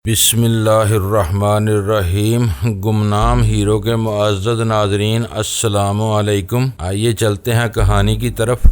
بسم اللہ الرحمن الرحیم۔ گمنام ہیرو کے معزز ناظرین السلام علیکم۔ آئیے چلتے ہیں کہانی کی طرف۔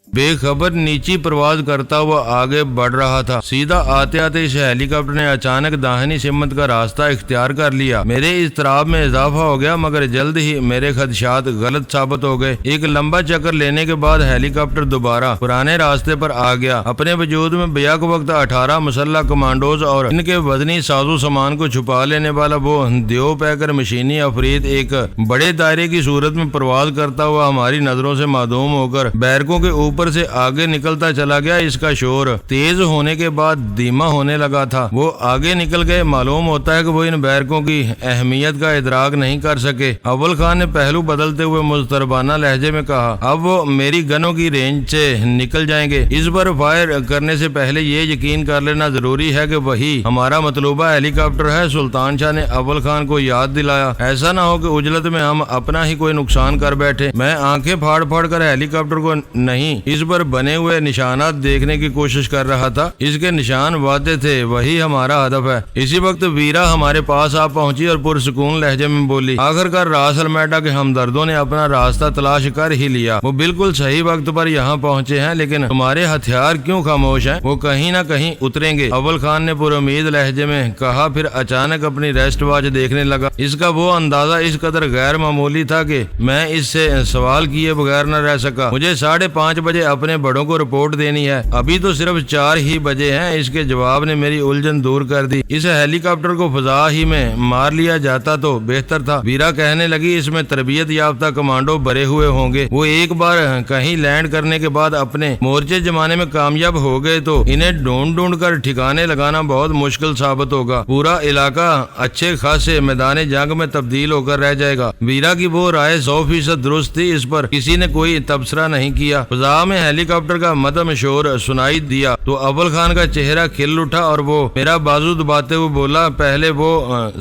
بے خبر نیچی پرواز کرتا ہوا آگے بڑھ رہا تھا۔ سیدھا آتے آتے اس ہیلی کاپٹر نے اچانک داہنی سمت کا راستہ اختیار کر لیا۔ میرے اضطراب میں اضافہ ہو گیا، مگر جلد ہی میرے خدشات غلط ثابت ہو گئے۔ ایک لمبا چکر لینے کے بعد ہیلی کاپٹر دوبارہ پرانے راستے پر آ گیا۔ اپنے وجود میں بیک وقت 18 مسلح کمانڈوز اور ان کے وزنی سازو سامان کو چھپا لینے والا وہ دیو پیکر مشینی عفریت ایک بڑے دائرے کی صورت میں پرواز کرتا ہوا ہماری نظروں سے معدوم ہو کر بیرکوں کے اوپر سے آگے نکلتا چلا گیا۔ اس کا شور تیز ہونے کے بعد دھیما ہونے لگا تھا۔ وہ آگے نکل گئے۔ معلوم ہوتا ہے کہ وہ ان بیرکوں کی اہمیت کا ادراک نہیں کر سکے۔ اول خان نے پہلو بدلتے ہوئے مضطربانہ لہجے میں کہا، اب وہ میری گنوں کی رینج سے نکل جائیں گے۔ اس پر فائر کرنے سے پہلے یہ یقین کر لینا ضروری ہے کہ وہی ہمارا مطلوبہ ہیلی کاپٹر ہے۔ سلطان شاہ نے اول خان کو یاد دلایا، ایسا نہ ہو کہ عجلت میں ہم اپنا ہی کوئی نقصان کر بیٹھے۔ میں آنکھیں پھاڑ پھاڑ کر ہیلی کاپٹر کو نہیں، اس پر بنے ہوئے نشانات دیکھنے کی کوشش کر رہا تھا۔ اس کے نشان واضح تھے، وہی ہمارا ہدف ہے۔ اسی وقت ویرا ہمارے پاس آ پہنچی اور پرسکون لہجے میں بولی، آخرکار راس المیڈا کے ہمدردوں نے اپنا راستہ تلاش کر ہی لیا۔ وہ بالکل صحیح وقت پر یہاں پہنچے ہیں، لیکن تمہارے ہتھیار کیوں خاموش ہیں؟ وہ کہیں نہ کہیں اتریں گے، اول خان نے پر امید لہجے میں کہا، پھر اچانک اپنی ریسٹ واچ دیکھنے لگا۔ اس کا وہ اندازہ اس قدر غیر معمولی تھا کہ میں اس سے سوال کیے بغیر نہ رہ سکا۔ مجھے 5:30 بجے اپنے بڑوں کو رپورٹ دینی ہے، ابھی تو صرف 4 ہی بجے ہیں۔ اس کے جواب نے میری الجھن دور کر دی۔ اس ہیلی کاپٹر کو فضا ہی میں مار لیا جاتا تو بہتر تھا۔ ویرا کہنے لگی، اس میں تربیت یافتہ کمانڈو بھرے ہوئے ہوں گے۔ وہ ایک بار کہیں لینڈ کرنے کے بعد اپنے مورچے جمانے میں کامیاب ہو گئے تو انہیں ڈھونڈ کر ٹھکانے لگانا بہت مشکل ثابت ہوگا۔ پورا علاقہ اچھے خاصے میدان جنگ میں تبدیل ہو کر رہ جائے گا۔ ویرا کی وہ رائے 100% درست تھی، اس پر کسی نے کوئی تبصرہ نہیں کیا۔ فضا میں ہیلی کاپٹر کا مدم شور سنائی دیا تو اول خان کا چہرہ کھل اٹھا اور وہ میرا بازو دباتے ہوئے بولا، پہلے وہ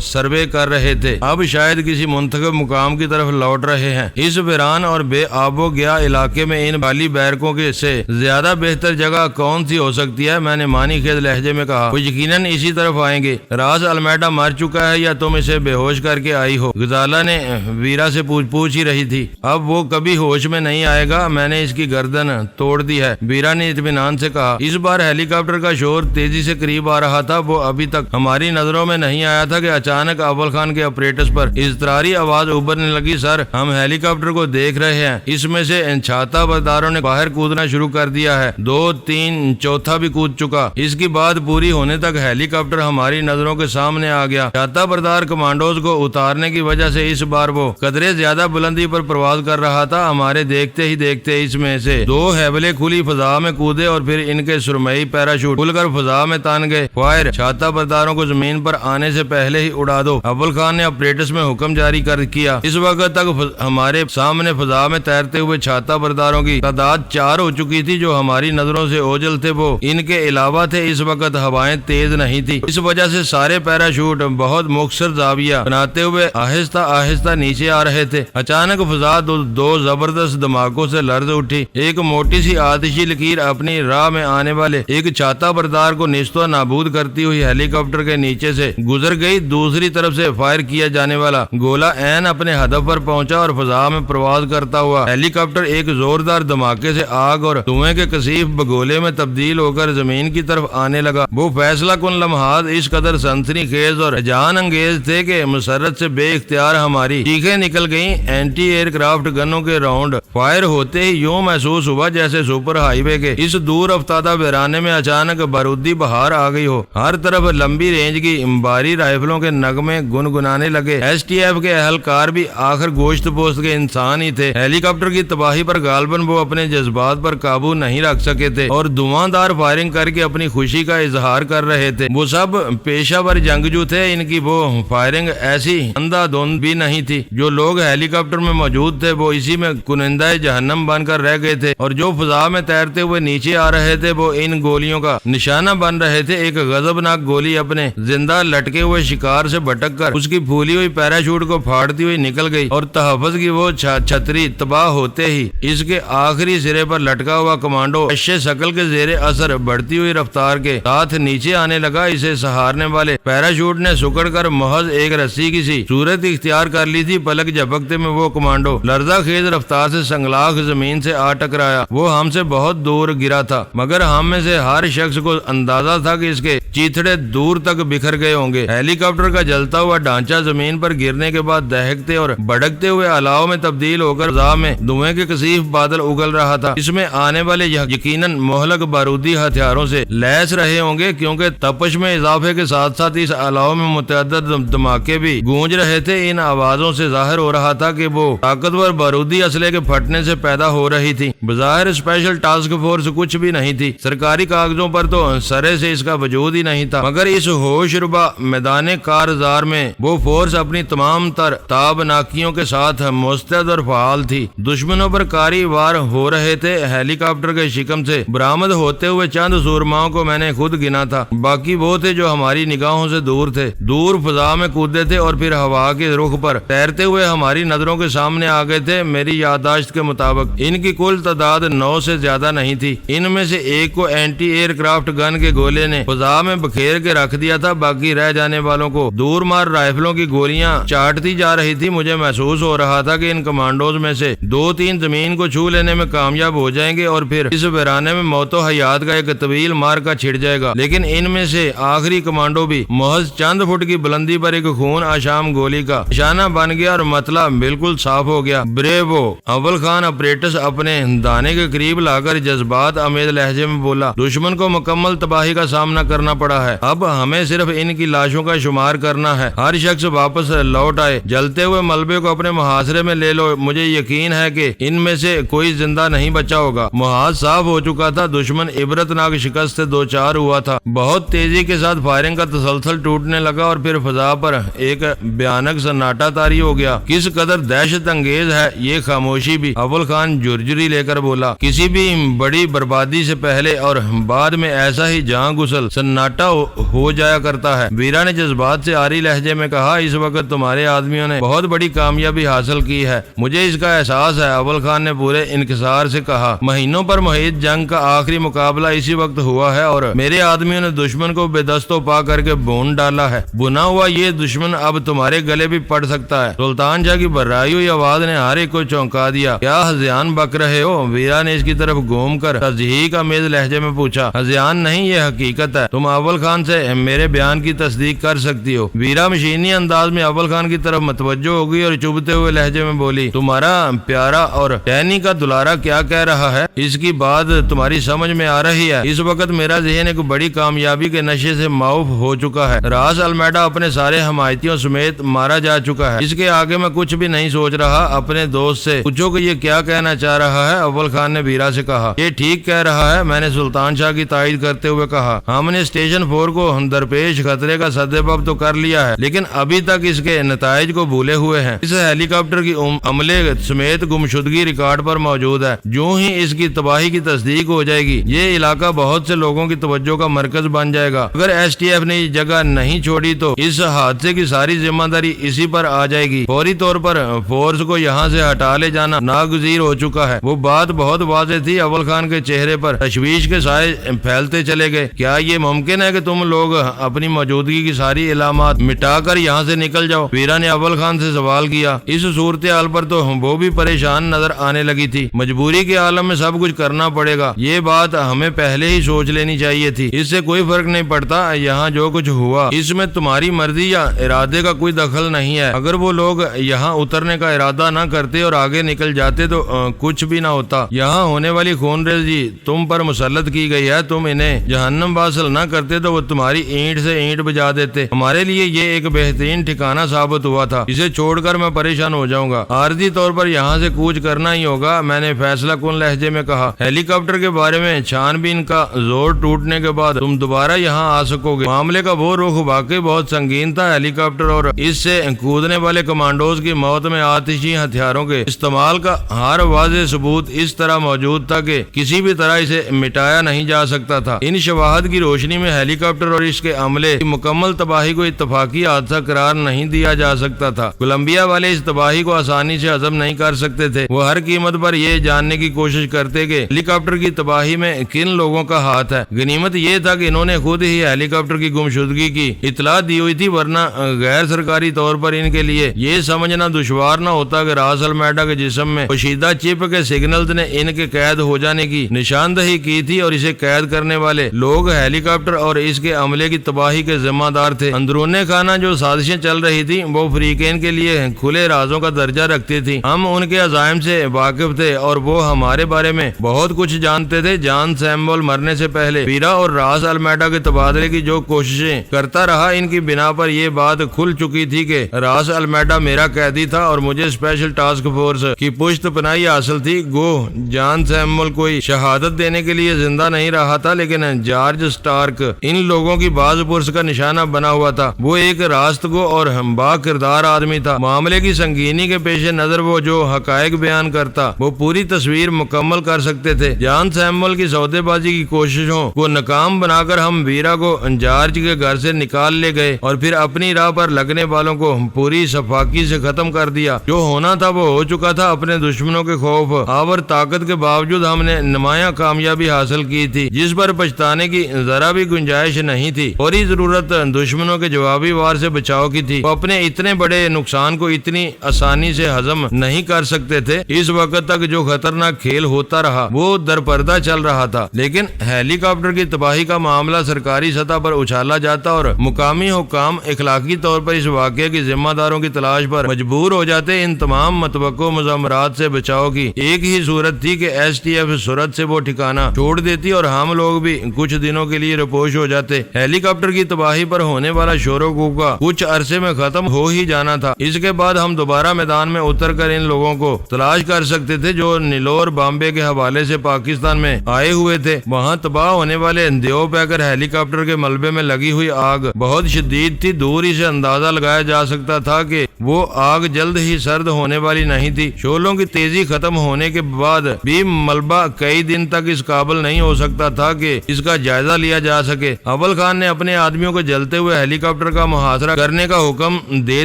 سروے کر رہے تھے، اب شاید کسی منتخب مقام کی طرف لوٹ رہے ہیں۔ اس ویران اور بے آب و گیا علاقے میں ان خالی بیرکوں کے سے زیادہ بہتر جگہ کون سی ہو سکتی ہے؟ میں نے معنی خیز لہجے میں کہا، وہ یقیناً اسی طرف آئیں گے۔ راس المیڈا مر چکا ہے یا تم اسے بے ہوش کر کے آئی ہو؟ غزالہ نے ویرا سے پوچھ ہی رہی تھی۔ اب وہ کبھی ہوش میں نہیں آئے گا، میں نے اس کی گردن توڑ دی ہے، ویرا نے اطمینان سے کہا۔ اس بار ہیلی کاپٹر کا شور تیزی سے قریب آ رہا تھا۔ وہ ابھی تک ہماری نظروں میں نہیں آیا تھا کہ اچانک اول خان کے آپریٹرز پر اضطراری آواز ابھرنے لگی، سر ہم ہیلی کاپٹر کو دیکھ رہے ہیں۔ اس میں سے چھاتا برداروں نے باہر کودنا شروع کر دیا ہے، 2 3 چوتھا بھی کود چکا۔ اس کی بات پوری ہونے تک ہیلی کاپٹر ہماری نظروں کے سامنے آ گیا۔ چھاتا بردار کمانڈوز کو اتارنے کی وجہ سے اس بار وہ قدرے زیادہ بلندی پر پرواز کر رہا تھا۔ ہمارے دیکھتے ہی دیکھتے اس میں سے 2 ہیبلے کھلی فضا میں کودے اور پھر ان کے سرمئی پیراشوٹ کھل کر فضا میں تان گئے۔ فائر! چھاتا برداروں کو زمین پر آنے سے پہلے ہی اڑا دو، اول خان نے آپریٹرز میں حکم جاری کر کیا۔ اس وقت تک ہمارے سامنے فضا میں تیرتے ہوئے چھاتا برداروں کی تعداد 4 ہو چکی تھی جو ہماری نظروں سے اوجھل تھے، وہ ان کے علاوہ تھے۔ اس وقت ہوائیں تیز نہیں تھی، اس وجہ سے سارے پیراشوٹ بہت مختصر زاویہ بناتے ہوئے آہستہ آہستہ نیچے آ رہے تھے۔ اچانک فضا 2 زبردست دھماکوں سے لرز اٹھی۔ ایک موٹی سی آتشی لکیر اپنی راہ میں آنے والے ایک چھاتا بردار کو نیست و نابود کرتی ہوئی ہیلی کاپٹر کے نیچے سے گزر گئی۔ دوسری طرف سے فائر کیا جانے والا گولہ عین اپنے ہدف پر پہنچا اور فضا میں پرواز کرتا ہوا ہیلی کاپٹر ایک زوردار دھماکے سے آگ اور دھوئیں کے کثیف بگولے میں تبدیل ہو کر زمین کی طرف آنے لگا۔ وہ فیصلہ کن لمحات اس قدر سنسنی خیز اور جان انگیز تھے کہ مسرت سے بے اختیار ہماری چیخیں نکل گئیں۔ اینٹی ایئر کرافٹ گنوں کے راؤنڈ فائر ہوتے ہی یوں محسوس ہوا جیسے سپر ہائی وے کے اس دور افتادہ ویرانے میں اچانک بارودی بہار آ گئی ہو۔ ہر طرف لمبی رینج کی باری رائفلوں کے نغمے گنگنانے لگے۔ ایس ٹی ایف کے اہلکار بھی آخر گوشت پوست کے انسان ہی تھے۔ ہیلی کاپٹر کی تباہی پر غالباً وہ اپنے جذبات پر قابو نہیں رکھ سکے تھے اور دھواں دار فائرنگ کر کے اپنی خوشی کا اظہار کر رہے تھے۔ وہ سب پیشہ ور جنگجو تھے، ان کی وہ فائرنگ ایسی اندھا دھند بھی نہیں تھی۔ جو لوگ ہیلی کاپٹر میں موجود تھے وہ اسی میں کنندہ جہنم بن کر رہ گئے تھے اور جو فضا میں تیرتے ہوئے نیچے آ رہے تھے وہ ان گولیوں کا نشانہ بن رہے تھے۔ ایک غضبناک گولی اپنے زندہ لٹکے ہوئے شکار سے بھٹک کر اس کی پھولی ہوئی پیراشوٹ کو پھاڑتی ہوئی نکل گئی اور تحفظ کی وہ چھتری تباہ ہوتے ہی اس کے آخری سرے پر لٹکا ہوا کمانڈو اشے شکل کے زیر اثر بڑھتی ہوئی رفتار کے ساتھ نیچے آنے لگا۔ اسے سہارنے والے پیراشوٹ نے سکڑ کر محض ایک رسی کی سی صورت اختیار کر لی تھی۔ پلک جھپکتے میں وہ کمانڈو لرزہ خیز رفتار سے سنگلاخ زمین سے آ ٹکرایا۔ وہ ہم سے بہت دور گرا تھا مگر ہم میں سے ہر شخص کو اندازہ تھا کہ اس کے چیتڑے دور تک بکھر گئے ہوں گے۔ ہیلی کاپٹر کا جلتا ہوا ڈھانچہ زمین پر گرنے کے بعد دہکتے اور بھڑکتے ہوئے الاؤ میں تبدیل ہو کر فضا میں دھوئیں کے کثیف بادل اگل رہا تھا۔ اس میں آنے والے یقیناً مہلک بارودی ہتھیاروں سے لیس رہے ہوں گے کیونکہ تپش میں اضافے کے ساتھ ساتھ اس الاؤ میں متعدد دھماکے بھی گونج رہے تھے۔ ان آوازوں سے ظاہر ہو رہا تھا کہ وہ طاقتور بارودی اسلحے کے پھٹنے سے پیدا ہو رہی تھی۔ بظاہر اسپیشل ٹاسک فورس کچھ بھی نہیں تھی، سرکاری کاغذوں پر تو سرے سے اس کا وجود ہی نہیں تھا، مگر اس ہوش ربا میدان کارزار میں وہ فورس اپنی تمام تر تابناکیوں کے ساتھ مستعد اور فعال تھی۔ دشمنوں پر کاری وار ہو رہے تھے۔ ہیلی کاپٹر کے شکم سے برآمد ہوتے ہوئے چند سورماؤں کو میں نے خود گنا تھا، باقی وہ تھے جو ہماری نگاہوں سے دور تھے، دور فضا میں کودتے تھے اور پھر ہوا کے رخ پر تیرتے ہوئے ہماری نظروں کے سامنے آ گئے تھے۔ میری یادداشت کے مطابق ان کی کل تعداد 9 سے زیادہ نہیں تھی۔ ان میں سے ایک کو اینٹی ایئر کرافٹ گن کے گولے نے فضا میں بکھیر کے رکھ دیا تھا، باقی رہ جانے والوں کو دور مار رائفلوں کی گولیاں چاٹتی جا رہی تھی۔ مجھے محسوس ہو رہا تھا کہ ان کمانڈوز میں سے 2-3 زمین کو چھو لینے میں کامیاب ہو جائیں گے اور پھر اس ویرانے میں موت و حیات کا ایک طویل مارکا چھڑ جائے گا، لیکن ان میں سے آخری کمانڈو بھی محض چند فٹ کی بلندی پر ایک خون آشام گولی کا نشانہ بن گیا اور مطلب بالکل صاف ہو گیا۔ بریوو! اول خان اپریٹس اپنے دانے کے قریب لا کر جذبات امیز لہجے میں بولا، دشمن کو مکمل تباہی کا سامنا کرنا پڑا ہے، اب ہمیں صرف ان کی لاشوں کا شمار کرنا ہے۔ ہر شخص واپس لوٹ آئے، جلتے ہوئے ملبے کو اپنے محاصرے میں لے لو۔ مجھے یقین ہے کہ ان میں سے کوئی زندہ نہیں بچا ہوگا۔ محاذ صاف ہو چکا تھا، دشمن عبرتناک شکست سے دوچار ہوا تھا۔ بہت تیزی کے ساتھ فائرنگ کا تسلسل ٹوٹنے لگا اور پھر فضا پر ایک بھیانک سناٹا طاری ہو گیا۔ کس قدر دہشت انگیز ہے یہ خاموشی بھی، اول خان جرجری لے کر بولا۔ کسی بھی بڑی بربادی سے پہلے اور بعد میں ایسا ہی جاں گسل سناٹا ہو جایا کرتا ہے۔ ویرا نے جذبات سے آری لہجے میں کہا، اس وقت تمہارے آدمیوں نے بہت بڑی کامیابی حاصل کی ہے، مجھے اس کا احساس ہے۔ اول خان نے پورے انکسار سے کہا، مہینوں پر محیط جنگ کا آخری مقابلہ اسی وقت ہوا ہے اور میرے آدمیوں نے دشمن کو بے دست و پا کر کے بھون ڈالا ہے۔ بنا ہوا یہ دشمن اب تمہارے گلے بھی پڑ سکتا ہے۔ سلطان شاہ کی بررائی ہوئی آواز نے ہر ایک کو چونکا دیا۔ کیا ہذیان بک رہے ہو؟ ویرا نے اس کی طرف گھوم کر تضحیک آمیز لہجے میں پوچھا۔ ہذیان نہیں، یہ حقیقت ہے، تم اول خان سے میرے بیان کی تصدیق کر سکتی ہو۔ ویرا مشینی انداز میں اول خان کی طرف متوجہ ہو گئی اور چبھتے ہوئے لہجے میں بولی، تمہارا پیارا اور ٹینی کا دلارا کیا کہہ رہا ہے؟ اس کی بات تمہاری سمجھ میں آ رہی ہے؟ اس وقت میرا ذہن ایک بڑی کامیابی کے نشے سے معاف ہو چکا ہے۔ راس المیڈا اپنے سارے حمایتیوں سمیت مارا جا چکا ہے، اس کے آگے میں کچھ بھی نہیں سوچ رہا۔ اپنے دوست سے پوچھو کہ یہ کیا کہنا چاہ رہا ہے۔ اول خان نے ویرا سے کہا، یہ ٹھیک کہہ رہا ہے، میں نے سلطان شاہ کی تائید کرتے ہوئے کہا۔ ہم نے اسٹیشن 4 کو درپیش خطرے کا سدباب تو کر لیا ہے، لیکن ابھی تک اس کے نتائج کو بھولے ہوئے ہیں۔ اس ہیلی کاپٹر کی عملے سمیت گمشدگی ریکارڈ پر موجود ہے۔ جو ہی اس کی تباہی کی تصدیق ہو جائے گی، یہ علاقہ بہت سے لوگوں کی توجہ کا مرکز بن جائے گا۔ اگر ایس ٹی ایف نے یہ جگہ نہیں چھوڑی تو اس حادثے کی ساری ذمہ داری اسی پر آ جائے گی۔ فوری طور پر فورس کو یہاں سے ہٹا لے جانا ناگزیر ہو چکا ہے۔ وہ بات بہت واضح تھی۔ اول خان کے چہرے پر تشویش کے سائے پھیلتے چلے گئے۔ کیا یہ ممکن ہے کہ تم لوگ اپنی موجودگی کی ساری علامات مٹا کر یہاں سے نکل جاؤ؟ ویرا نے اول خان سے سوال کیا۔ اس صورتحال پر تو وہ بھی پریشان نظر آنے لگی تھی۔ مجبوری کے عالم میں سب کچھ کرنا پڑے گا، یہ بات ہمیں پہلے ہی سوچ لینی چاہیے تھی۔ اس سے کوئی فرق نہیں پڑتا یہاں جو کچھ ہوا، اس میں تمہاری مرضی یا ارادے کا کوئی دخل نہیں ہے۔ اگر وہ لوگ یہاں اترنے کا ارادہ نہ کرتے اور آگے نکل جاتے تو کچھ بھی نہ ہوتا۔ یہاں ہونے والی خون ریزی تم پر مسلط کی گئی ہے، تم انہیں جہنم واصل نہ کرتے تو وہ تمہاری اینٹ سے اینٹ بجا دیتے۔ ہمارے لیے یہ ایک بہترین ٹھکانہ ثابت ہوا تھا، اسے چھوڑ کر میں پریشان ہو جاؤں گا۔ عارضی طور پر یہاں سے کوچ کرنا ہی ہوگا، میں نے فیصلہ کن لہجے میں کہا۔ ہیلی کاپٹر کے بارے میں چھان بین کا زور ٹوٹنے کے بعد تم دوبارہ یہاں آ سکو گے۔ معاملے کا وہ رخ واقعی بہت سنگین تھا۔ ہیلی کاپٹر اور اس سے کودنے والے کمانڈوز کی موت میں آتشی ہتھیاروں کے استعمال کا ہر واضح ثبوت اس اس طرح موجود تھا کہ کسی بھی طرح اسے مٹایا نہیں جا سکتا تھا۔ ان شواہد کی روشنی میں ہیلی کاپٹر اور اس کے عملے کی مکمل تباہی کو اتفاقی حادثہ قرار نہیں دیا جا سکتا تھا۔ کولمبیا والے اس تباہی کو آسانی سے ہضم نہیں کر سکتے تھے۔ وہ ہر قیمت پر یہ جاننے کی کوشش کرتے کہ ہیلی کاپٹر کی تباہی میں کن لوگوں کا ہاتھ ہے۔ غنیمت یہ تھا کہ انہوں نے خود ہی ہیلی کاپٹر کی گمشدگی کی اطلاع دی ہوئی تھی، ورنہ غیر سرکاری طور پر ان کے لیے یہ سمجھنا دشوار نہ ہوتا کہ راس المیڈا کے جسم میں پوشیدہ چپ کے سگنلز نے ان کے قید ہو جانے کی نشاندہی کی تھی اور اسے قید کرنے والے لوگ ہیلی کاپٹر اور اس کے عملے کی تباہی کے ذمہ دار تھے۔ اندرون خانہ جو سازشیں چل رہی تھی وہ فریقین کے لیے کھلے رازوں کا درجہ رکھتی تھی۔ ہم ان کے عزائم سے واقف تھے اور وہ ہمارے بارے میں بہت کچھ جانتے تھے۔ جان سیمول مرنے سے پہلے ویرا اور راس المیڈا کے تبادلے کی جو کوششیں کرتا رہا، ان کی بنا پر یہ بات کھل چکی تھی کہ راس المیڈا میرا قیدی تھا اور مجھے اسپیشل ٹاسک فورس کی پشت پناہی حاصل تھی۔ گو جان سیمول کوئی شہادت دینے کے لیے زندہ نہیں رہا تھا، لیکن جارج سٹارک ان لوگوں کی باز پرس کا نشانہ بنا ہوا تھا۔ وہ ایک راست گو اور با کردار آدمی تھا۔ معاملے کی سنگینی کے پیش نظر وہ جو حقائق بیان کرتا وہ پوری تصویر مکمل کر سکتے تھے۔ جان سیمول کی سودے بازی کی کوششوں کو ناکام بنا کر ہم ویرا کو جارج کے گھر سے نکال لے گئے اور پھر اپنی راہ پر لگنے والوں کو پوری صفاقی سے ختم کر دیا۔ جو ہونا تھا وہ ہو چکا تھا۔ اپنے دشمنوں کے خوف آور طاقت کے باوجود ہم نے نمایاں کامیابی حاصل کی تھی، جس پر پچھتانے کی ذرا بھی گنجائش نہیں تھی۔ فوری ضرورت دشمنوں کے جوابی وار سے بچاؤ کی تھی۔ وہ اپنے اتنے بڑے نقصان کو اتنی آسانی سے ہضم نہیں کر سکتے تھے۔ اس وقت تک جو خطرناک کھیل ہوتا رہا وہ درپردہ چل رہا تھا، لیکن ہیلی کاپٹر کی تباہی کا معاملہ سرکاری سطح پر اچھالا جاتا اور مقامی حکام اخلاقی طور پر اس واقعے کی ذمہ داروں کی تلاش پر مجبور ہو جاتے۔ ان تمام متوقع مضامرات سے بچاؤ کی ایک ہی صورت تھی کہ ایس ٹی ایف سرعت سے وہ ٹھکانہ چھوڑ دیتی اور ہم لوگ بھی کچھ دنوں کے لیے رپوش ہو جاتے۔ ہیلی کاپٹر کی تباہی پر ہونے والا شور و غوغا کچھ عرصے میں ختم ہو ہی جانا تھا۔ اس کے بعد ہم دوبارہ میدان میں اتر کر ان لوگوں کو تلاش کر سکتے تھے جو نیلور بامبے کے حوالے سے پاکستان میں آئے ہوئے تھے۔ وہاں تباہ ہونے والے دیو پیکر ہیلی کاپٹر کے ملبے میں لگی ہوئی آگ بہت شدید تھی۔ دور ہی سے اندازہ لگایا جا سکتا تھا کہ وہ آگ جلد ہی سرد ہونے والی نہیں تھی۔ شعلوں کی تیزی ختم ہونے کے بعد بھی ملبہ کئی دن تک اس قابل نہیں ہو سکتا تھا کہ اس کا جائزہ لیا جا سکے۔ اول خان نے اپنے آدمیوں کو جلتے ہوئے ہیلی کاپٹر کا محاصرہ کرنے کا حکم دے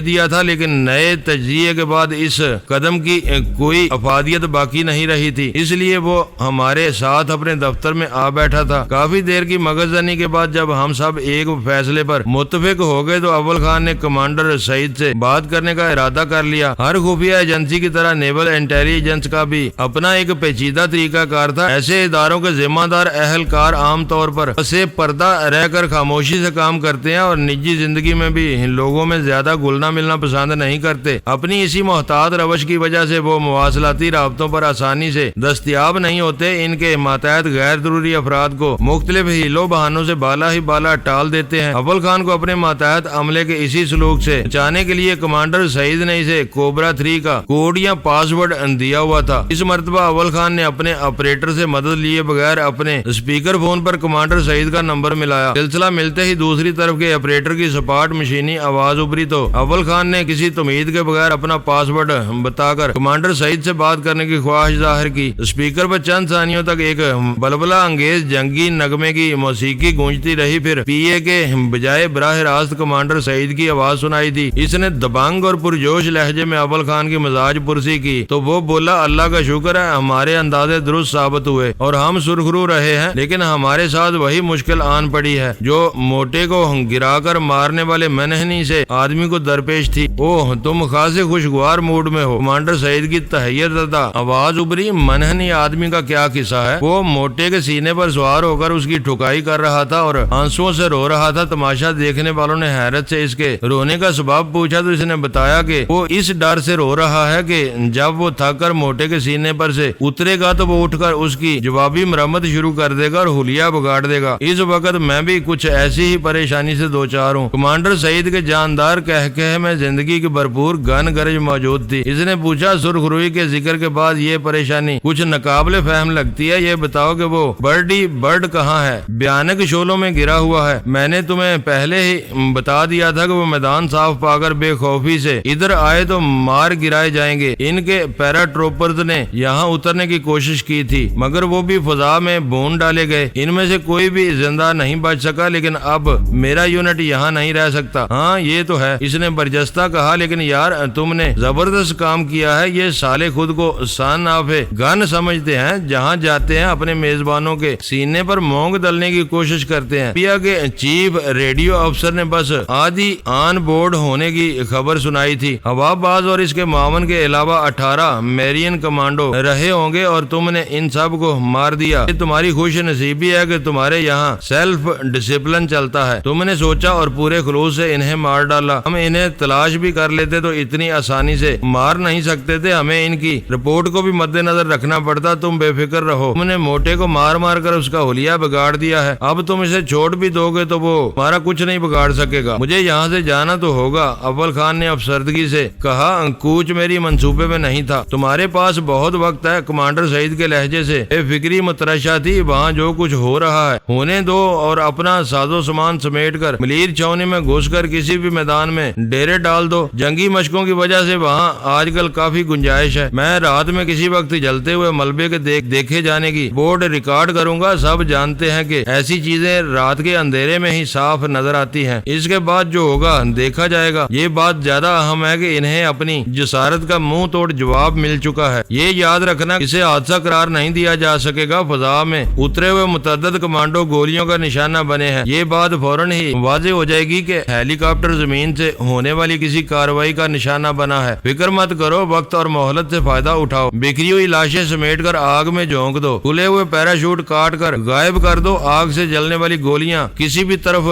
دیا تھا، لیکن نئے تجزیے کے بعد اس قدم کی کوئی افادیت باقی نہیں رہی تھی، اس لیے وہ ہمارے ساتھ اپنے دفتر میں آ بیٹھا تھا۔ کافی دیر کی مغز زنی کے بعد جب ہم سب ایک فیصلے پر متفق ہو گئے تو اول خان نے کمانڈر سعید سے بات کرنے کا ارادہ کر لیا۔ ہر خفیہ ایجنسی کی طرح نیول انٹیلیجنس کا بھی اپنا ایک پیچیدہ طریقہ کار تھا۔ ایسے اداروں کے ذمہ دار اہلکار عام طور پر پسے پردہ رہ کر خاموشی سے کام کرتے ہیں اور نجی زندگی میں بھی لوگوں میں زیادہ گھلنا ملنا پسند نہیں کرتے۔ اپنی اسی محتاط روش کی وجہ سے وہ مواصلاتی رابطوں پر آسانی سے دستیاب نہیں ہوتے۔ ان کے ماتحت غیر ضروری افراد کو مختلف ہیلوں بہانوں سے بالا ہی بالا ٹال دیتے ہیں۔ اول خان کو اپنے ماتحت عملے کے اسی سلوک سے بچانے کے لیے کمانڈر سعید نے اسے کوبرا 3 کا کوڈ یا پاس ورڈ دیا ہوا تھا۔ اس مرتبہ اول خان نے اپنے آپریٹر سے مدد لیے بغیر اپنے اسپیکر فون پر کمانڈر سعید کا نمبر ملایا۔ سلسلہ ملتے ہی دوسری طرف کے آپریٹر کی سپاٹ مشینی آواز ابری تو اول خان نے کسی تمید کے بغیر اپنا پاس ورڈ بتا کر کمانڈر سعید سے بات کرنے کی خواہش ظاہر کی۔ اسپیکر پر چند ثانیوں تک ایک بلبلہ انگیز جنگی نغمے کی موسیقی گونجتی رہی، پھر پی اے کے بجائے براہ راست کمانڈر سعید کی آواز سنائی دی۔ اس نے دبنگ اور پرجوش لہجے میں اول خان کی مزاج پرسی کی تو وہ بولا، اللہ کا شکر ہے ہمارے اندازے درست ثابت ہوئے اور ہم سرخرو رہے ہیں، لیکن ہمارے ساتھ وہی مشکل آن پڑی ہے جو موٹے کو گرا کر مارنے والے منہنی سے آدمی کو درپیش تھی۔ اوہ، تم خاصے خوشگوار موڈ میں ہو۔ کمانڈر سعید کی تحیر زدہ آواز ابری۔ منہنی آدمی کا کیا قصہ ہے؟ وہ موٹے کے سینے پر سوار ہو کر اس کی ٹھکائی کر رہا تھا اور آنسوؤں سے رو رہا تھا۔ تماشا دیکھنے والوں نے حیرت سے اس کے رونے کا سبب پوچھا تو اس نے بتایا کہ وہ اس ڈر سے رو رہا ہے کہ جب وہ تھک کر موٹے کے سینے پر سے اترے گا تو وہ اٹھ کر اس کی جوابی مرمت شروع کر دے گا اور حلیہ بگاڑ دے گا۔ اس وقت میں بھی کچھ ایسی ہی پریشانی سے دوچار ہوں۔ کمانڈر سعید کے جاندار کہکہے میں زندگی کی بھرپور گن گرج موجود تھی۔ اس نے پوچھا، سرخ روئی کے ذکر کے بعد یہ پریشانی کچھ ناقابل فہم لگتی ہے، یہ بتاؤ کہ وہ برڈی برڈ کہاں ہے؟ بھیانک شعلوں میں گرا ہوا ہے۔ میں نے تمہیں پہلے ہی بتا دیا تھا کہ وہ میدان صاف پا کر بے خوفی سے ادھر آئے تو مار گرائے جائیں گے۔ ان کے پیراٹروپرز نے یہاں اترنے کی کوشش کی تھی مگر وہ بھی فضا میں بھون ڈالے گئے۔ ان میں سے کوئی بھی زندہ نہیں بچ سکا، لیکن اب میرا یونٹ یہاں نہیں رہ سکتا۔ ہاں یہ تو ہے، اس نے برجستہ کہا، لیکن یار تم نے زبردست کام کیا ہے۔ یہ سالے خود کو سن آف گن سمجھتے ہیں، جہاں جاتے ہیں اپنے میزبانوں کے سینے پر مونگ ڈلنے کی کوشش کرتے ہیں۔ پیا کے چیف ریڈیو افسر نے بس آدھی آن بورڈ ہونے کی خبر سنائی تھی۔ ہوا باز اور اس کے معاون کے علاوہ 18 میرین کمانڈو رہے ہوں گے اور تم نے ان سب کو مار دیا۔ یہ تمہاری خوش نصیبی ہے کہ تمہارے یہاں سیلف ڈسپلن چلتا ہے۔ تم نے سوچا اور پورے خلوص سے انہیں مار ڈالا۔ ہم انہیں تلاش بھی کر لیتے تو اتنی آسانی سے مار نہیں سکتے تھے، ہمیں ان کی رپورٹ کو بھی مد نظر رکھنا پڑتا۔ تم بے فکر رہو، تم نے موٹے کو مار مار کر اس کا حلیہ بگاڑ دیا ہے، اب تم اسے چھوڑ بھی دو گے تو وہ ہمارا کچھ نہیں بگاڑ سکے گا۔ مجھے یہاں سے جانا تو ہوگا، اول خان نے افسردگی سے کہا۔ کوچ میری منصوبے میں نہیں تھا۔ تمہارے پاس بہت وقت ہے، کمانڈر سعید کے لہجے سے بے فکری مترشہ تھی۔ وہاں جو کچھ ہو رہا ہے ہونے دو اور اپنا سازو سامان سمیٹ کر ملیر چھاؤنی میں گھس کر کسی بھی میدان میں ڈیرے ڈال دو۔ جنگی مشقوں کی وجہ سے وہاں آج کل کافی گنجائش ہے۔ میں رات میں کسی وقت جلتے ہوئے ملبے کے دیکھے جانے کی بورڈ ریکارڈ کروں گا۔ سب جانتے ہیں کہ ایسی چیزیں رات کے اندھیرے میں ہی صاف نظر آتی ہیں، اس کے بعد جو ہوگا دیکھا جائے گا۔ یہ بات زیادہ اہم ہے کہ انہیں اپنی جسارت کا منہ توڑ جواب مل چکا ہے۔ یہ یاد رکھنا، اسے حادثہ قرار نہیں دیا جا سکے گا۔ فضا میں اترے ہوئے متعدد کمانڈو گولیوں کا نشانہ بنے ہیں۔ یہ بات فوراً ہی واضح ہو جائے گی کہ ہیلی کاپٹر زمین سے ہونے والی کسی کارروائی کا نشانہ بنا ہے۔ فکر مت کرو، وقت اور مہلت سے فائدہ اٹھاؤ۔ بکھری ہوئی لاشیں سمیٹ کر آگ میں جھونک دو، کھلے ہوئے پیراشوٹ کاٹ کر غائب کر دو۔ آگ سے جلنے والی گولیاں کسی بھی طرف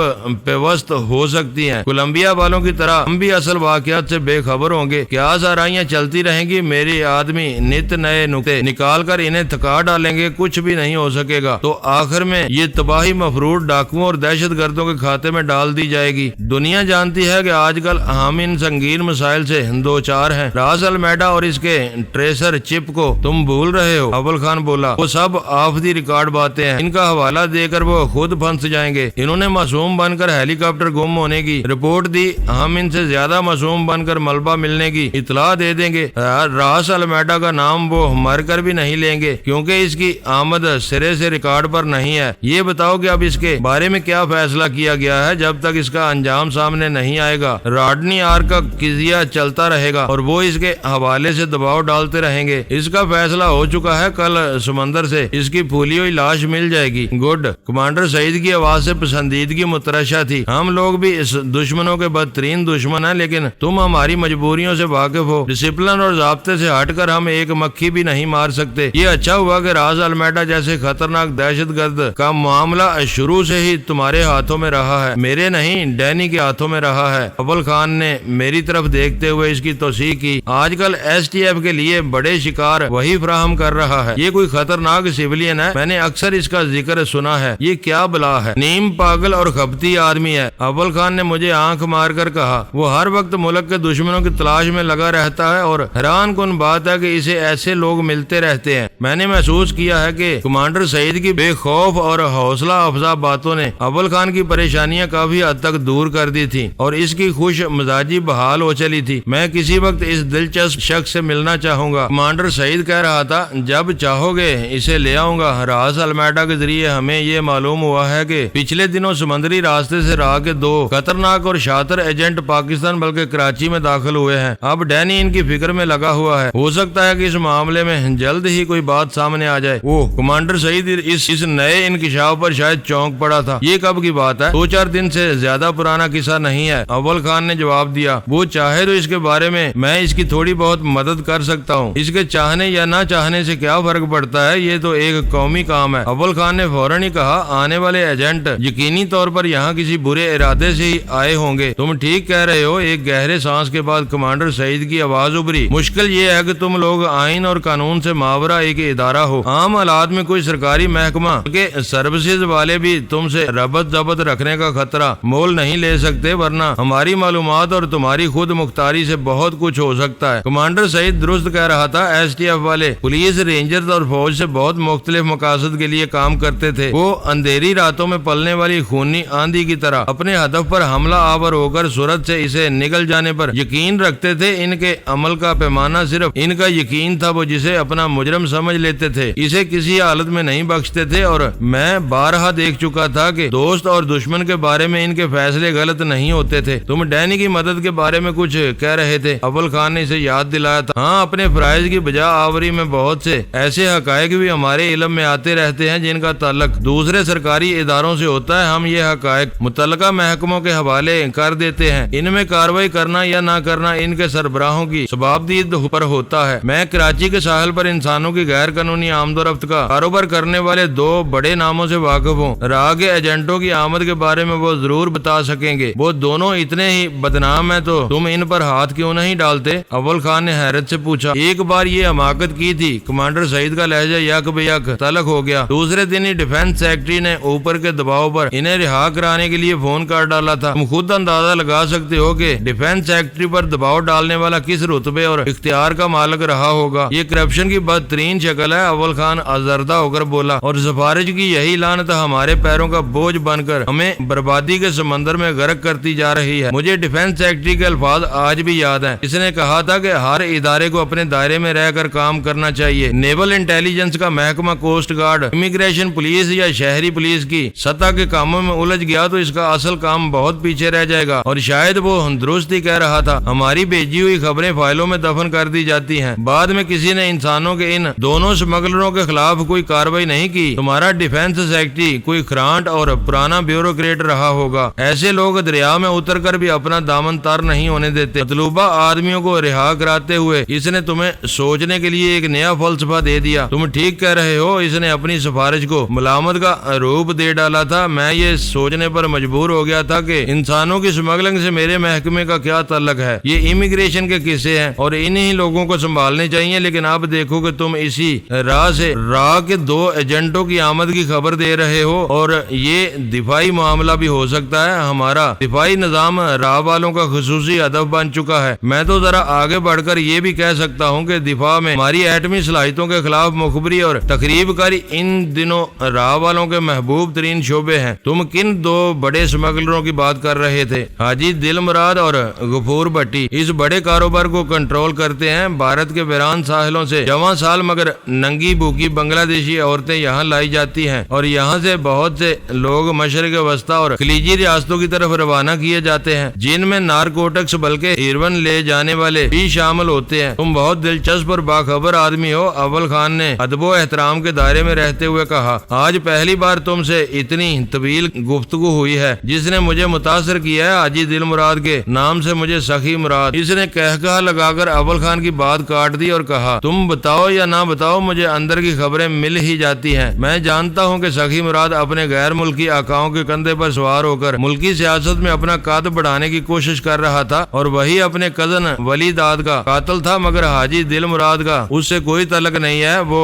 پیوست ہو سکتی ہیں۔ کولمبیا والوں کی طرح ہم بھی اصل واقعات سے بے خبر ہوں گے۔ کیا سارائیاں چلتی رہیں گی، میری آدمی نت نئے نقطے نکال کر انہیں تھکا ڈالیں گے، کچھ بھی نہیں ہو سکے گا۔ تو آخر میں یہ تباہی مفروض ڈاکوؤں اور دہشت گردوں کے کھاتے میں ڈال دی جائے گی۔ دنیا جانتی ہے کہ آج کل ہم ان سنگین مسائل سے دو چار ہیں۔ راس المیڈا اور اس کے ٹریسر چپ کو تم بھول رہے ہو، اول خان بولا۔ وہ سب آف دی ریکارڈ باتیں ہیں، ان کا حوالہ دے کر وہ خود پھنس جائیں گے۔ انہوں نے معصوم بن کر ہیلی کاپٹر گم ہونے کی رپورٹ دی، ہم ان سے زیادہ معصوم بن کر ملبہ ملنے کی اطلاع دے دیں گے۔ راس المیڈا کا نام وہ مر کر بھی نہیں لیں گے کیونکہ اس کی آمد سرے سے ریکارڈ پر نہیں ہے۔ یہ بتاؤ کہ اب اس کے بارے میں کیا فیصلہ کیا گیا ہے؟ جب تک اس کا انجام سامنے نہیں آئے گا راڈنی آر کا قضیہ چلتا رہے گا اور وہ اس کے حوالے سے دباؤ ڈالتے رہیں گے۔ اس کا فیصلہ ہو چکا ہے، کل سمندر سے اس کی پھولی ہوئی لاش مل جائے گی۔ گڈ، کمانڈر سعید کی آواز سے پسندیدگی مترشہ تھی۔ ہم لوگ بھی اس دشمنوں کے بدترین دشمن ہیں، لیکن تم ہماری مجبوریوں سے واقف ہو۔ ڈسپلن اور ضابطے سے ہٹ کر ہم ایک مکھی بھی نہیں مار سکتے۔ یہ اچھا ہوا کہ راز المیڈا جیسے خطرناک دہشت گرد کا معاملہ شروع سے ہی تمہارے ہاتھوں میں رہا ہے، میرے نہیں، ڈینی کے ہاتھوں میں رہا ہے۔ اول خان نے میری طرف دیکھتے ہوئے اس کی توثیق کی۔ آج کل ایس ٹی ایف کے لیے بڑے شکار وہی فراہم کر رہا ہے۔ یہ کوئی خطرناک سیولین ہے، میں نے اکثر اس کا ذکر سنا ہے۔ یہ کیا بلا ہے، نیم پاگل اور خبتی آدمی ہے۔ اول خان نے مجھے آنکھ مار کر کہا۔ وہ ہر وقت ملک کے دشمنوں کی تلاش میں لگا رہتا ہے اور حیران کن بات ہے کہ اسے ایسے لوگ ملتے رہتے ہیں۔ میں نے محسوس کیا ہے کہ کمانڈر سعید کی بے خوف اور حوصلہ افزا باتوں نے اول خان کی پریشانیاں کافی حد تک دور کر دی تھی اور اس کی خوش مزاجی بحال ہو چلی تھی۔ میں کسی وقت اس دلچسپ شخص سے ملنا چاہوں گا، کمانڈر سعید کہہ رہا تھا۔ جب چاہو گے اسے لے آؤں گا۔ راس المیڈا کے ذریعے ہمیں یہ معلوم ہوا ہے کہ پچھلے دنوں سمندری راستے سے راہ کے 2 خطرناک اور شاطر ایجنٹ پاکستان بلکہ کراچی میں داخل ہوئے ہیں۔ اب ڈینی ان کی فکر میں لگا ہوا ہے، ہو سکتا ہے کہ اس معاملے میں جلد ہی کوئی بات سامنے آ جائے۔ وہ کمانڈر سعید اس نئے انکشاف پر شاید چونک پڑا تھا۔ یہ کب کی بات ہے؟ 2-4 دن سے زیادہ پرانا قصہ نہیں ہے، اول خان نے جواب دیا۔ وہ چاہے تو اس کے بارے میں اس کی تھوڑی بہت مدد کر سکتا ہوں۔ اس کے چاہنے یا نہ چاہنے سے کیا فرق پڑتا ہے، یہ تو ایک قومی کام ہے۔ اول خان نے فوراً ہی کہا، آنے والے ایجنٹ یقینی طور پر یہاں کسی برے ارادے سے ہی آئے ہوں گے۔ تم ٹھیک کہہ رہے ہو۔ ایک گہرے سانس کے بعد کمانڈر سعید کی آواز ابھری۔ مشکل یہ ہے کہ تم لوگ آئین اور قانون سے ماورا ایک ادارہ ہو۔ عام حالات میں کوئی سرکاری محکمہ کے سروسز والے بھی تم سے ربط ضبط رکھنے کا خطرہ مول نہیں لے سکتے، ورنہ ہماری معلومات اور تمہاری خود مختاری سے بہت کچھ ہو سکتا ہے۔ کمانڈر سعید درست کہہ رہا تھا۔ ایس ٹی ایف والے پولیس، رینجرز اور فوج سے بہت مختلف مقاصد کے لیے کام کرتے تھے۔ وہ اندھیری راتوں میں پلنے والی خونی آندھی کی طرح اپنے ہدف پر حملہ آور ہو کر سرعت سے اسے نگل جانے جانے پر یقین رکھتے تھے۔ ان کے عمل کا پیمانہ صرف ان کا یقین تھا، وہ جسے اپنا مجرم سمجھ لیتے تھے اسے کسی حالت میں نہیں بخشتے تھے، اور میں بارہا دیکھ چکا تھا کہ دوست اور دشمن کے بارے میں ان کے فیصلے غلط نہیں ہوتے تھے۔ تم ڈینی کی مدد کے بارے میں کچھ کہہ رہے تھے، اول خان نے اسے یاد دلایا تھا۔ ہاں، اپنے فرائض کی بجا آوری میں بہت سے ایسے حقائق بھی ہمارے علم میں آتے رہتے ہیں جن کا تعلق دوسرے سرکاری اداروں سے ہوتا ہے۔ ہم یہ حقائق متعلقہ محکموں کے حوالے کر دیتے ہیں، ان میں کارروائی کرنا یا نہ کرنا ان کے سربراہوں کی شبابدید پر ہوتا ہے۔ میں کراچی کے ساحل پر انسانوں کی غیر قانونی آمد و رفت کا کاروبار کرنے والے دو بڑے ناموں سے واقف ہوں۔ راہ کے ایجنٹوں کی آمد کے بارے میں وہ ضرور بتا سکیں گے، وہ دونوں اتنے ہی بدنام ہیں تو تم ان پر ہاتھ کیوں نہیں ڈالتے؟ اول خان نے حیرت سے پوچھا۔ ایک بار یہ حماقت کی تھی، کمانڈر سعید کا لہجہ یک بے یک تلخ ہو گیا۔ دوسرے دن ہی ڈیفنس سیکرٹری نے اوپر کے دباؤ پر انہیں رہا کرانے کے لیے فون کر ڈالا تھا۔ تم خود اندازہ لگا سکتے ہو کہ ڈیفنس سیکرٹری پر دباؤ ڈالنے والا کس رتبے اور اختیار کا مالک رہا ہوگا۔ یہ کرپشن کی بدترین شکل ہے، اول خان آزردہ ہو کر بولا، اور سفارش کی یہی لعنت ہمارے پیروں کا بوجھ بن کر ہمیں بربادی کے سمندر میں غرق کرتی جا رہی ہے۔ مجھے ڈیفنس سیکرٹری کے الفاظ آج بھی یاد ہیں۔ اس نے کہا تھا کہ ہر ادارے کو اپنے دائرے میں رہ کر کام کرنا چاہیے۔ نیول انٹیلیجنس کا محکمہ، کوسٹ گارڈ، امیگریشن پولیس یا شہری پولیس کی سطح کے کاموں میں الجھ گیا تو اس کا اصل کام بہت پیچھے رہ جائے گا۔ اور شاید وہ درست ہی کہہ رہا تھا۔ ہماری بھیجی ہوئی خبریں فائلوں میں دفن کر دی جاتی ہیں، بعد میں کسی نے انسانوں کے ان دونوں اسمگلروں کے خلاف کوئی کارروائی نہیں کی۔ تمہارا ڈیفنس سیکرٹری کوئی خرانٹ اور پرانا بیوروکریٹ رہا ہوگا۔ ایسے لوگ دریا میں اتر کر بھی اپنا دامن تار نہیں ہونے دیتے۔ مطلوبہ آدمیوں کو رہا کراتے ہوئے اس نے تمہیں سوچنے کے لیے ایک نیا فلسفہ دے دیا۔ تم ٹھیک کہہ رہے ہو، اس نے اپنی سفارش کو ملامت کا روپ دے ڈالا تھا۔ میں یہ سوچنے پر مجبور ہو گیا تھا کہ انسانوں کی اسمگلنگ سے میرے محکمے کا کیا تعلق ہے۔ یہ امیگریشن کے قصے ہیں اور انہی لوگوں کو سنبھالنے چاہیے، لیکن اب دیکھو کہ تم اسی راہ سے راہ کے دو ایجنٹوں کی آمد کی خبر دے رہے ہو، اور یہ دفاعی معاملہ بھی ہو سکتا ہے۔ ہمارا دفاعی نظام راہ والوں کا خصوصی ہدف بن چکا ہے۔ میں تو ذرا آگے بڑھ کر یہ بھی کہہ سکتا ہوں کہ دفاع میں ہماری ایٹمی صلاحیتوں کے خلاف مخبری اور تخریب کاری ان دنوں راہ والوں کے محبوب ترین شعبے ہیں۔ تم کن دو بڑے اسمگلروں کی بات کر رہے تھے؟ حاجی دل مراد اور غفور بھٹی اس بڑے کاروبار کو کنٹرول کرتے ہیں۔ بھارت کے ویران ساحلوں سے جواں سال مگر ننگی بھوکی بنگلہ دیشی عورتیں یہاں لائی جاتی ہیں، اور یہاں سے بہت سے لوگ مشرق وسطی اور خلیجی ریاستوں کی طرف روانہ کیے جاتے ہیں، جن میں نارکوٹکس بلکہ ہیروئن لے جانے والے بھی شامل ہوتے ہیں۔ تم بہت دلچسپ اور باخبر آدمی ہو، اول خان نے ادب و احترام کے دائرے میں رہتے ہوئے کہا۔ آج پہلی بار تم سے اتنی طویل گفتگو ہوئی ہے۔ جس نے مجھے متاثر کیا ہے حاجی دل مراد کے نام سے مجھے سخی مراد۔ اس نے کہا لگا کر اول خان کی بات کاٹ دی اور کہا، تم بتاؤ یا نہ بتاؤ، مجھے اندر کی خبریں مل ہی جاتی ہیں۔ میں جانتا ہوں کہ سخی مراد اپنے غیر ملکی آقاؤں کے کندھے پر سوار ہو کر ملکی سیاست میں اپنا قد بڑھانے کی کوشش کر رہا تھا، اور وہی اپنے کزن ولی داد کا قاتل تھا، مگر حاجی دل مراد کا اس سے کوئی تعلق نہیں ہے۔ وہ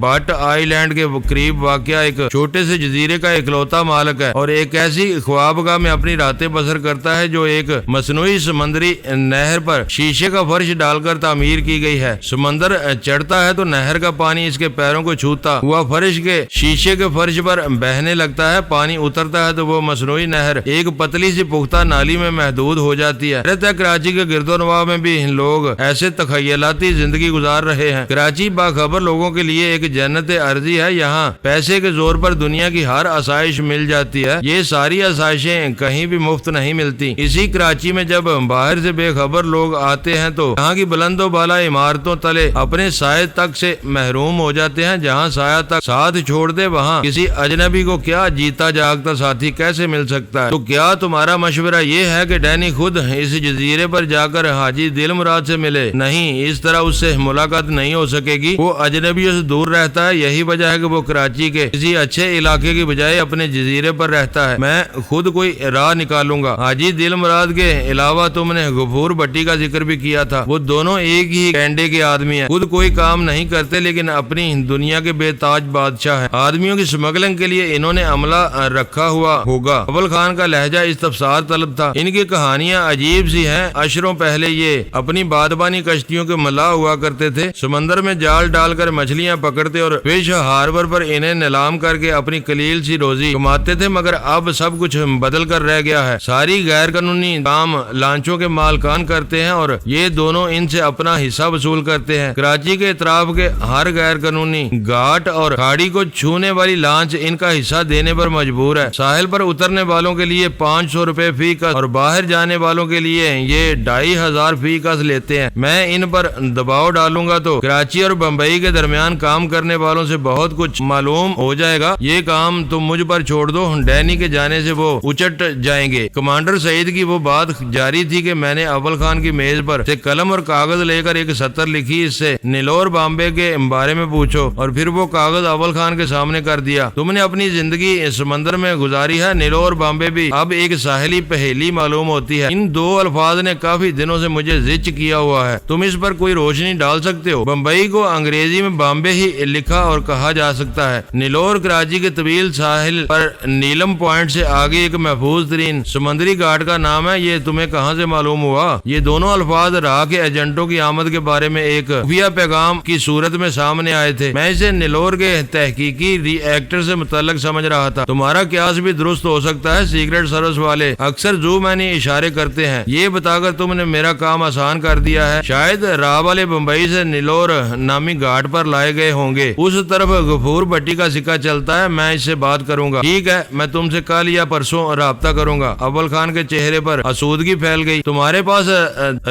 بٹ آئی لینڈ کے قریب واقع ایک چھوٹے سے جزیرے کا اکلوتا مالک ہے، اور ایک ایسی خوابگاہ میں اپنی راتیں بسر کرتا ہے جو ایک مصنوعی سمندری نہر پر شیشے کا فرش ڈال کر تعمیر کی گئی ہے۔ سمندر چڑھتا ہے تو نہر کا پانی اس کے پیروں کو چھوتا ہوا فرش کے شیشے کے فرش پر بہنے لگتا ہے، پانی اترتا ہے تو وہ مصنوعی نہر ایک پتلی سی پختہ نالی میں محدود ہو جاتی ہے۔ رہتا ہے کراچی کے گرد و نواح میں بھی لوگ ایسے تخیلاتی زندگی گزار رہے ہیں۔ کراچی باخبر لوگوں کے لیے ایک جنت ارضی ہے، یہاں پیسے کے زور پر دنیا کی ہر آسائش مل جاتی ہے۔ یہ ساری آسائشیں کہیں بھی مفت نہیں ملتی۔ اسی کراچی میں جب باہر سے بے خبر لوگ آتے ہیں تو یہاں کی بلند و بالا عمارتوں تلے اپنے سائے تک سے محروم ہو جاتے ہیں۔ جہاں سایہ تک ساتھ چھوڑ دے وہاں کسی اجنبی کو کیا جیتا جاگتا ساتھی کیسے مل سکتا ہے؟ تو کیا تمہارا مشورہ یہ ہے کہ ڈینی خود اس جزیرے پر جا کر حاجی دل مراد سے ملے؟ نہیں، اس طرح اس سے ملاقات نہیں ہو سکے گی۔ وہ اجنبیوں سے دور رہتا ہے، یہی وجہ ہے کہ وہ کراچی کے کسی اچھے علاقے کی بجائے اپنے جزیرے پر رہتا ہے۔ میں خود کوئی راہ نکالوں گا۔ حاجی دل مراد کے علاوہ تم نے غفور بھٹی کا ذکر بھی کیا تھا، وہ دونوں ایک ہی کینڈے کے آدمی ہیں، خود کوئی کام نہیں کرتے لیکن اپنی دنیا کے بے تاج بادشاہ ہیں۔ آدمیوں کی اسمگلنگ کے لیے انہوں نے عملہ رکھا ہوا ہوگا۔ اول خان کا لہجہ استفسار طلب تھا۔ ان کی کہانیاں عجیب سی ہیں۔ اشروں پہلے یہ اپنی بادبانی کشتیوں کے ملاح ہوا کرتے تھے، سمندر میں جال ڈال کر مچھلیاں پکڑتے اور فش ہاربر پر انہیں نیلام کر کے اپنی قلیل سی روزی کماتے تھے، مگر اب سب کچھ بدل کر رہ گیا ہے۔ ساری غیر قانونی کام لانچوں کے مالکان کرتے ہیں اور یہ دونوں ان سے اپنا حصہ وصول کرتے ہیں۔ کراچی کے اطراف کے ہر غیر قانونی گھاٹ اور کھاڑی کو چھونے والی لانچ ان کا حصہ دینے پر مجبور ہے۔ ساحل پر اترنے والوں کے لیے 500 روپے فی کس اور باہر جانے والوں کے لیے یہ 2500 فی کس لیتے ہیں۔ میں ان پر دباؤ ڈالوں گا تو کراچی اور بمبئی کے درمیان کام کرنے والوں سے بہت کچھ معلوم ہو جائے گا۔ یہ کام تم مجھ پر چھوڑ دو، ڈینی کے جانے سے وہ اچٹ جائیں گے۔ کمانڈر سعید کی وہ بات جاری تھی کہ میں نے اول خان کی میز پر سے قلم اور کاغذ لے کر ایک سطر لکھی، اس سے نیلور بامبے کے بارے میں پوچھو، اور پھر وہ کاغذ اول خان کے سامنے کر دیا۔ تم نے اپنی زندگی سمندر میں گزاری ہے، نیلور بامبے بھی اب ایک ساحلی پہیلی معلوم ہوتی ہے۔ ان دو الفاظ نے کافی دنوں سے مجھے زچ کیا ہوا ہے، تم اس پر کوئی روشنی ڈال سکتے ہو؟ بمبئی کو انگریزی میں بامبے ہی لکھا اور کہا جا سکتا ہے۔ نیلور کراچی کے طویل ساحل پر نیلم پوائنٹ سے آگے ایک محفوظ ترین سمندری گھاٹ کا نام ہے۔ یہ تمہیں کہاں سے معلوم ہوا؟ یہ دونوں الفاظ راہ کے ایجنٹوں کی آمد کے بارے میں ایک خفیہ پیغام کی صورت میں سامنے آئے تھے۔ میں اسے نیلور کے تحقیقی ری ایکٹر سے متعلق سمجھ رہا تھا۔ تمہارا قیاس بھی درست ہو سکتا ہے، سیکرٹ سروس والے اکثر زو میں نے اشارے کرتے ہیں۔ یہ بتا کر تم نے میرا کام آسان کر دیا ہے۔ شاید راہ والے بمبئی سے نیلور نامی گھاٹ پر لائے گئے ہوں گے، اس طرف غفور بھٹی کا سکہ چلتا ہے، میں اس سے بات کروں گا۔ ٹھیک ہے، میں تم سے کل یا پرسوں رابطہ کروں گا۔ اول خان کے چہرے پر آسودگی پھیل گئی۔ تمہارے پاس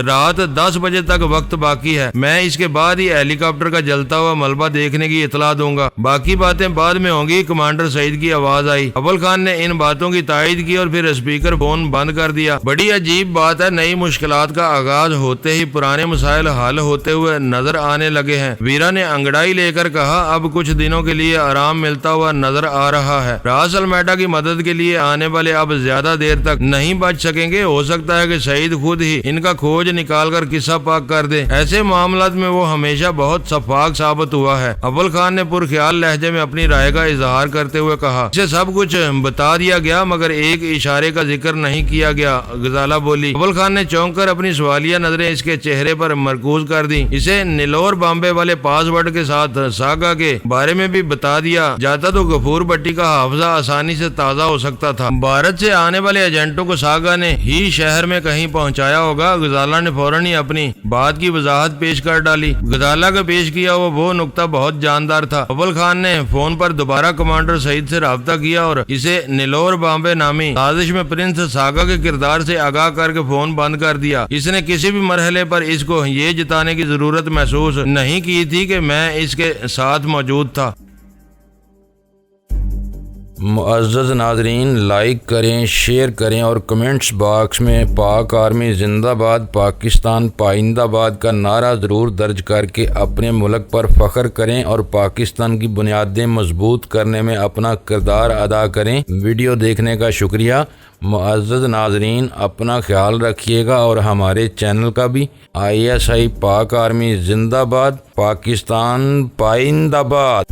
رات 10 بجے تک وقت باقی ہے، میں اس کے بعد ہی ہیلی کاپٹر کا جلتا ہوا ملبہ دیکھنے کی اطلاع دوں گا، باقی باتیں بعد میں ہوں گی۔ کمانڈر سعید کی آواز آئی۔ اول خان نے ان باتوں کی تائید کی اور پھر اسپیکر فون بند کر دیا۔ بڑی عجیب بات ہے، نئی مشکلات کا آغاز ہوتے ہی پرانے مسائل حل ہوتے ہوئے نظر آنے لگے ہیں۔ ویرا نے انگڑائی لے کر کہا، اب کچھ دنوں کے لیے آرام ملتا ہوا نظر آ رہا ہے۔ راس المیڈا کی مدد کے لیے آنے والے اب زیادہ دیر تک نہیں بچ سکیں گے، ہو سکتا ہے کہ سعید خود ہی ان کا کھوج نکال کر قصہ پاک کر دے۔ ایسے معاملات میں وہ ہمیشہ بہت شفاق ثابت ہوا ہے۔ اول خان نے پرخیال لہجے میں اپنی رائے کا اظہار کرتے ہوئے کہا، اسے سب کچھ بتا دیا گیا مگر ایک اشارے کا ذکر نہیں کیا گیا۔ غزالہ بولی۔ اول خان نے چونک کر اپنی سوالیہ نظریں اس کے چہرے پر مرکوز کر دی۔ اسے نیلور بامبے والے پاس ورڈ کے ساتھ ساگا کے بارے میں بھی بتا دیا جاتا تو غفور بھٹی کا حافظہ آسانی سے تازہ ہو سکتا تھا۔ بھارت سے آنے والے ایجنٹوں کو ساگا نے ہی شہر میں کہیں پہنچایا ہوگا۔ غزالہ نے فوراً ہی اپنی بات کی وضاحت پیش کر ڈالی۔ غزالہ کا پیش کیا وہ نقطہ بہت جاندار تھا۔ اول خان نے فون پر دوبارہ کمانڈر سعید سے رابطہ کیا اور اسے نیلور بامبے نامی سازش میں پرنس ساگا کے کردار سے آگاہ کر کے فون بند کر دیا۔ اس نے کسی بھی مرحلے پر اس کو یہ جتانے کی ضرورت محسوس نہیں کی تھی کہ میں اس کے ساتھ موجود تھا۔ معزز ناظرین، لائک کریں، شیئر کریں اور کمنٹس باکس میں پاک آرمی زندہ باد، پاکستان پائندہ باد کا نعرہ ضرور درج کر کے اپنے ملک پر فخر کریں اور پاکستان کی بنیادیں مضبوط کرنے میں اپنا کردار ادا کریں۔ ویڈیو دیکھنے کا شکریہ۔ معزز ناظرین، اپنا خیال رکھیے گا اور ہمارے چینل کا بھی۔ ISI پاک آرمی زندہ باد، پاکستان پائندہ باد۔